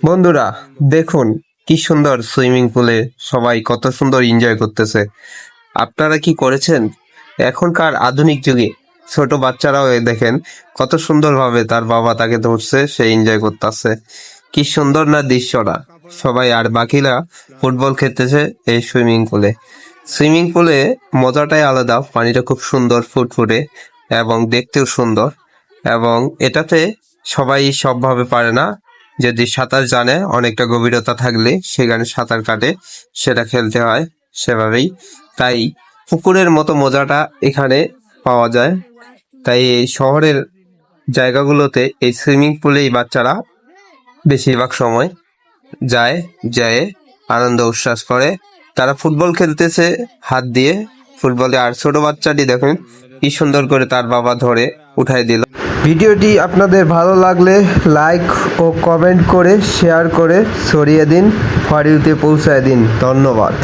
বন্ধুরা, দেখুন কি সুন্দর সুইমিং পুলে সবাই কত সুন্দর এনজয় করতেছে। আপনারা কি করেছেন? এখনকার আধুনিক যুগে ছোট বাচ্চারাও দেখেন কত সুন্দরভাবে তার বাবা তাকে ধরছে, সে এনজয় করতেছে। কি সুন্দর না দৃশ্যটা! সবাই আর বাকিরা ফুটবল খেলতেছে এই সুইমিং পুলে। সুইমিং পুলে মজাটাই আলাদা, পানিটা খুব সুন্দর ফুটফুটে এবং দেখতেও সুন্দর। এবং এটাতে সবাই সবভাবে পারে না, যদি সাঁতার জানে অনেকটা গভীরতা থাকলে সেখানে সাঁতার কাটে, সেটা খেলতে হয় সেভাবেই। তাই পুকুরের মতো মজাটা এখানে পাওয়া যায়। তাই এই শহরের জায়গাগুলোতে এই সুইমিং পুলেই বাচ্চারা বেশিরভাগ সময় যায়, যেয়ে আনন্দ উচ্ছ্বাস করে। তারা ফুটবল খেলতেছে হাত দিয়ে ফুটবলে, আর ছোট বাচ্চাটি দেখুন কি সুন্দর করে তার বাবা ধরে উঠাই দিল। ভিডিওটি আপনাদের ভালো লাগলে লাইক ও কমেন্ট করে শেয়ার করে ছড়িয়ে দিন, ফর ইউতে পৌঁছায় দিন। ধন্যবাদ।